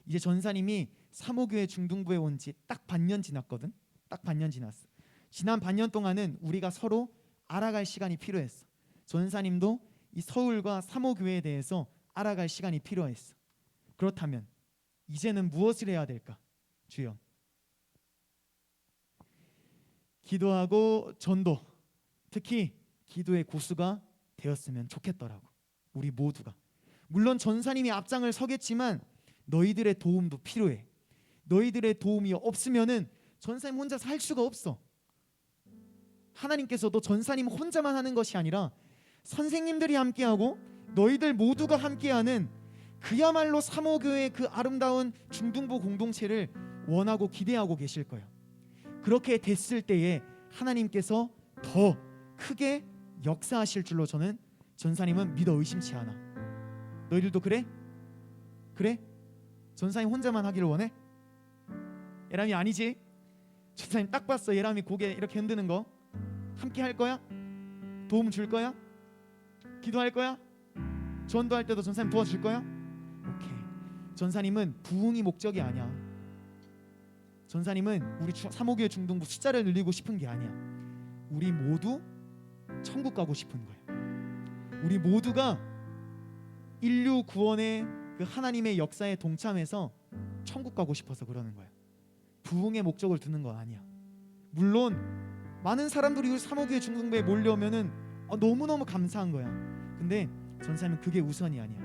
이제 전사님이 사모교회 중등부에 온 지 딱 반년 지났거든. 딱 반년 지났어. 지난 반년 동안은 우리가 서로 알아갈 시간이 필요했어. 전사님도 이 서울과 사모교회에 대해서 알아갈 시간이 필요했어. 그렇다면 이제는 무엇을 해야 될까? 주여, 기도하고 전도, 특히 기도의 고수가 되었으면 좋겠더라고. 우리 모두가. 물론 전사님이 앞장을 서겠지만 너희들의 도움도 필요해. 너희들의 도움이 없으면은 전사님 혼자서 할 수가 없어. 하나님께서도 전사님 혼자만 하는 것이 아니라 선생님들이 함께하고 너희들 모두가 함께하는 그야말로 사모교회의 그 아름다운 중등부 공동체를 원하고 기대하고 계실 거예요. 그렇게 됐을 때에 하나님께서 더 크게 역사하실 줄로 저는 전사님은 믿어 의심치 않아. 너희들도 그래? 그래? 전사님 혼자만 하기를 원해? 예람이 아니지? 전사님 딱 봤어. 예람이 고개 이렇게 흔드는 거. 함께 할 거야? 도움 줄 거야? 기도할 거야? 전도할 때도 전사님 도와줄 거야? 오케이. 전사님은 부흥이 목적이 아니야. 전사님은 우리 사모교회 중등부 숫자를 늘리고 싶은 게 아니야. 우리 모두 천국 가고 싶은 거야. 우리 모두가 인류 구원의 그 하나님의 역사에 동참해서 천국 가고 싶어서 그러는 거야. 부흥의 목적을 두는 건 아니야. 물론 많은 사람들이 우리 사모교회 중등부에 몰려오면은 너무너무 감사한 거야. 근데 전사님은 그게 우선이 아니야.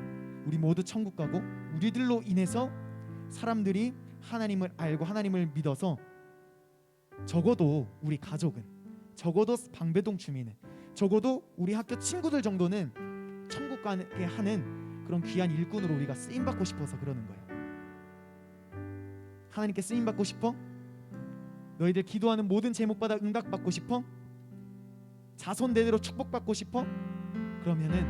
우리 모두 천국 가고 우리들로 인해서 사람들이 하나님을 알고 하나님을 믿어서 적어도 우리 가족은, 적어도 방배동 주민은, 적어도 우리 학교 친구들 정도는 천국 가게 하는 그런 귀한 일꾼으로 우리가 쓰임받고 싶어서 그러는 거야. 하나님께 쓰임받고 싶어? 너희들 기도하는 모든 제목마다 응답받고 싶어? 자손 대대로 축복받고 싶어? 그러면은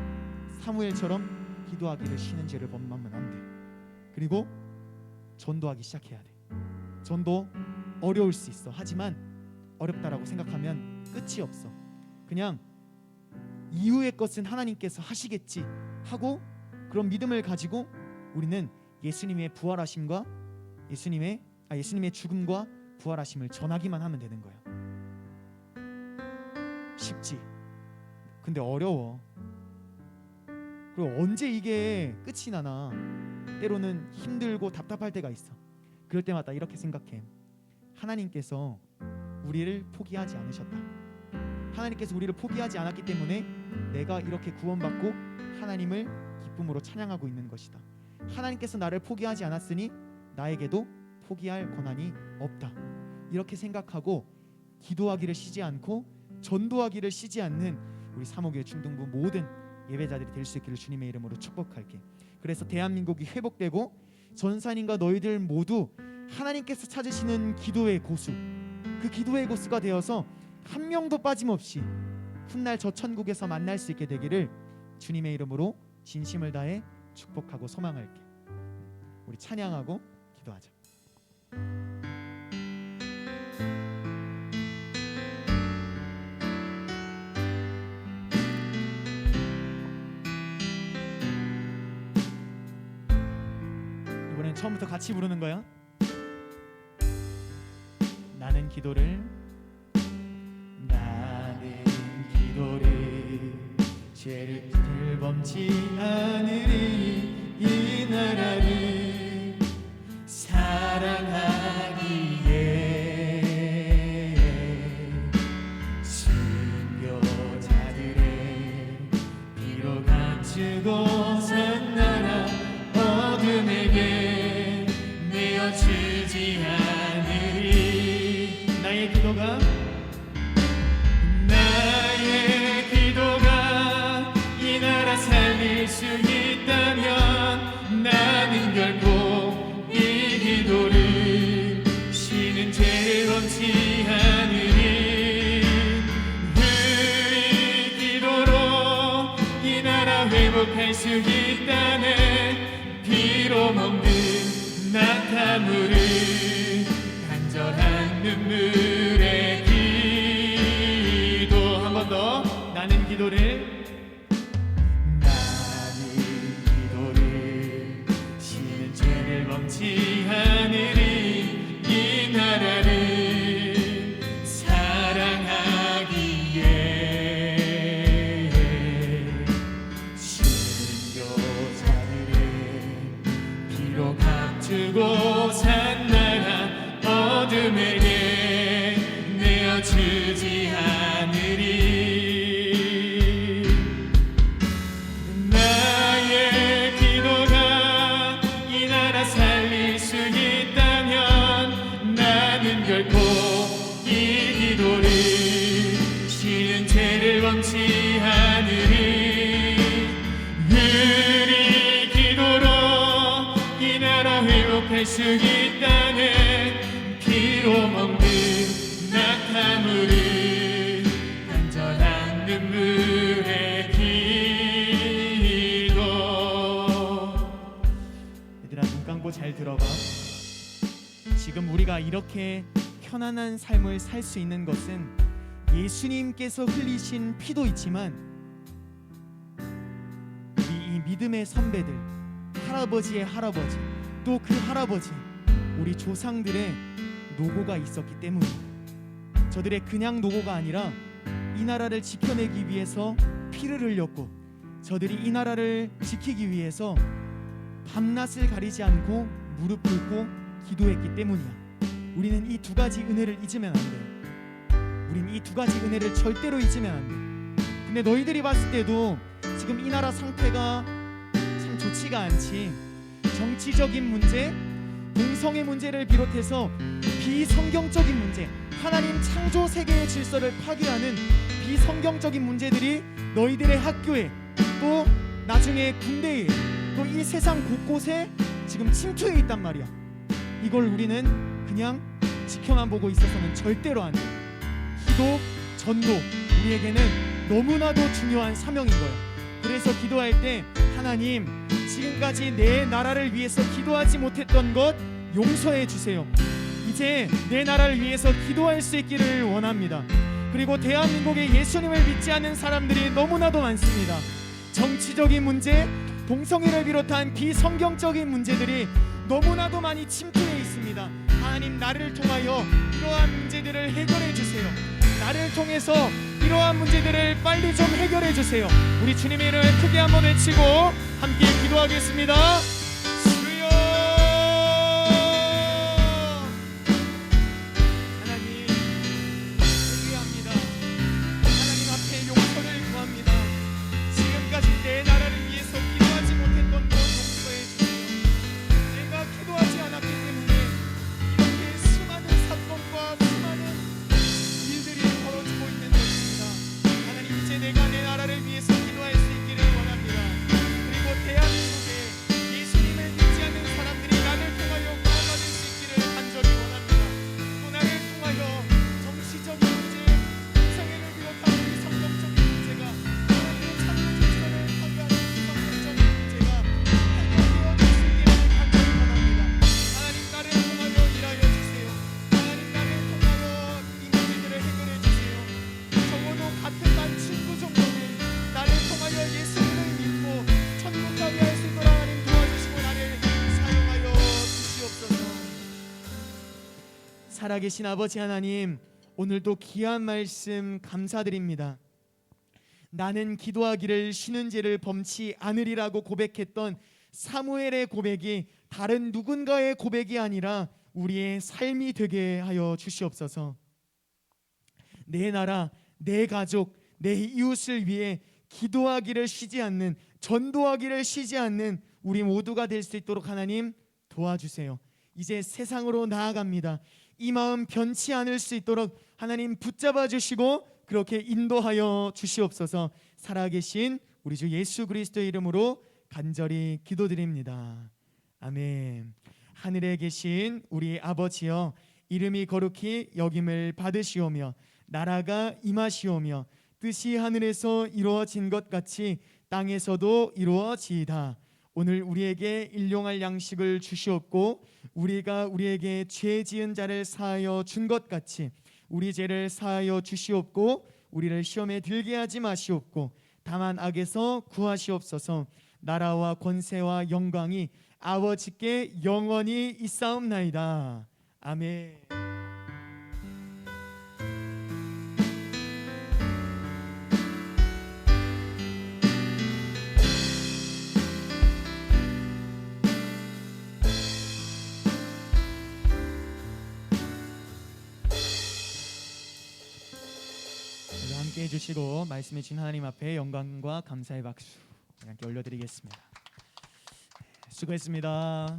사무엘처럼 기도하기를 쉬는 죄를 범하면 안 돼. 그리고 전도하기 시작해야 돼. 전도 어려울 수 있어. 하지만 어렵다라고 생각하면 끝이 없어. 그냥 이후의 것은 하나님께서 하시겠지 하고 그런 믿음을 가지고 우리는 예수님의 부활하심과 예수님의 죽음과 부활하심을 전하기만 하면 되는 거야. 쉽지. 근데 어려워. 그리고 언제 이게 끝이 나나. 때로는 힘들고 답답할 때가 있어. 그럴 때마다 이렇게 생각해. 하나님께서 우리를 포기하지 않으셨다. 하나님께서 우리를 포기하지 않았기 때문에 내가 이렇게 구원받고 하나님을 기쁨으로 찬양하고 있는 것이다. 하나님께서 나를 포기하지 않았으니 나에게도 포기할 권한이 없다. 이렇게 생각하고 기도하기를 쉬지 않고 전도하기를 쉬지 않는 우리 사모교회 중등부 모든 예배자들이 될 수 있기를 주님의 이름으로 축복할게. 그래서 대한민국이 회복되고 전사님과 너희들 모두 하나님께서 찾으시는 기도의 고수, 그 기도의 고수가 되어서 한 명도 빠짐없이 훗날 저 천국에서 만날 수 있게 되기를 주님의 이름으로 진심을 다해 축복하고 소망할게. 우리 찬양하고 기도하자. 이번엔 처음부터 같이 부르는 거야. 나는 기도를 죄를 범치 않으리. 이 나라를 사랑하기에 순교자들의 피로 감추고 산 나라 어둠에게 내어주지 않으리. 나의 기도가 수 있다면 나는 결코 이 기도를 쉬는 죄를 범치 않으리. 우리 기도로 이 나라 회복할 수 있다네. 피로 먹는 낙타물을 간절한 눈물의 기도. 한 번 더. 나는 기도를 쉬는 죄를 범치 않으리. 이 나라를 사랑하기에 순교자들의 피로 값주고 산 나라 어둠에게 내어주지 않으리. 나의 기도가 이 나라 살릴 수 있다면 나는 결코 이 기도를 쉬는 죄를 범치 않으리. 우리 기도로 이 나라 회복할 수 있다네. 피로 먹는 낙타물을 간절한 눈물의 기도. 얘들아, 눈 감고 잘 들어봐. 지금 우리가 이렇게 편안한 삶을 살 수 있는 것은 예수님께서 흘리신 피도 있지만 우리 이 믿음의 선배들, 할아버지의 할아버지, 또 그 할아버지, 우리 조상들의 노고가 있었기 때문이에요. 저들의 그냥 노고가 아니라 이 나라를 지켜내기 위해서 피를 흘렸고, 저들이 이 나라를 지키기 위해서 밤낮을 가리지 않고 무릎 꿇고 기도했기 때문이야. 우리는 이 두 가지 은혜를 잊으면 안 돼. 우리는 이 두 가지 은혜를 절대로 잊으면 안 돼. 근데 너희들이 봤을 때도 지금 이 나라 상태가 참 좋지가 않지. 정치적인 문제, 동성애 문제를 비롯해서 비성경적인 문제, 하나님 창조 세계의 질서를 파괴하는 비성경적인 문제들이 너희들의 학교에, 또 나중에 군대에, 또 이 세상 곳곳에 지금 침투해 있단 말이야. 이걸 우리는 그냥 지켜만 보고 있어서는 절대로 안 돼. 기도, 전도, 우리에게는 너무나도 중요한 사명인 거야. 그래서 기도할 때 하나님, 지금까지 내 나라를 위해서 기도하지 못했던 것 용서해 주세요. 이제 내 나라를 위해서 기도할 수 있기를 원합니다. 그리고 대한민국에 예수님을 믿지 않는 사람들이 너무나도 많습니다. 정치적인 문제, 동성애를 비롯한 비성경적인 문제들이 너무나도 많이 침투해 있습니다. 하나님, 나를 통하여 이러한 문제들을 해결해 주세요. 나를 통해서 이러한 문제들을 빨리 좀 해결해 주세요. 우리 주님의 이름을 크게 한번 외치고 함께 기도하겠습니다. 주여, 하나님 회개합니다. 하나님 앞에 용서를 구합니다. 지금까지 내 나라를 위해서 기도하지 못했던 것 용서해 주세요. 내가 기도하지 않았기 때문에 이렇게 수많은 사건과 수많은 일들이 벌어지고 있는 것입니다. 하나님, 이제 내가 내 나라를 위해서 기도할 수 있기를 원합니다. 그리고 대한민국에 예수님을 믿지 않는 사람들이 나를 통하여 구원받을 수 있기를 간절히 원합니다. 또 나를 통하여 정치적인 문제, 동성애를 비롯한 비성경적인 문제가, 하나님의 창조 질서를 파괴하는 비성경적인 문제가 해결되어질 수 있기를 간절히 원합니다. 하나님, 나를 통하여 일하여 주세요. 하나님, 나를 통하여 이 문제들을 해결해 주세요. 적어도 같은 반 친구 정도는 나를 통하여 예수님을 믿고 천국 가게 할 수 있도록 하나님 도와주시고 나를 사용하여 주시옵소서. 살아계신 아버지 하나님, 오늘도 귀한 말씀 감사드립니다. 나는 기도하기를 쉬는 죄를 범치 않으리라고 고백했던 사무엘의 고백이 다른 누군가의 고백이 아니라 우리의 삶이 되게 하여 주시옵소서. 내 나라, 내 가족, 내 이웃을 위해 기도하기를 쉬지 않는, 전도하기를 쉬지 않는 우리 모두가 될 수 있도록 하나님 도와주세요. 이제 세상으로 나아갑니다. 이 마음 변치 않을 수 있도록 하나님 붙잡아 주시고 그렇게 인도하여 주시옵소서. 살아계신 우리 주 예수 그리스도의 이름으로 간절히 기도드립니다. 아멘. 하늘에 계신 우리 아버지여, 이름이 거룩히 여김을 받으시오며 나라가 임하시오며 뜻이 하늘에서 이루어진 것 같이 땅에서도 이루어지이다. 오늘 우리에게 일용할 양식을 주시옵고 우리가 우리에게 죄 지은 자를 사하여 준 것 같이 우리 죄를 사하여 주시옵고 우리를 시험에 들게 하지 마시옵고 다만 악에서 구하시옵소서. 나라와 권세와 영광이 아버지께 영원히 있사옵나이다. 아멘. 함께 해주시고 말씀해 주신 하나님 앞에 영광과 감사의 박수 함께 올려드리겠습니다. 수고했습니다.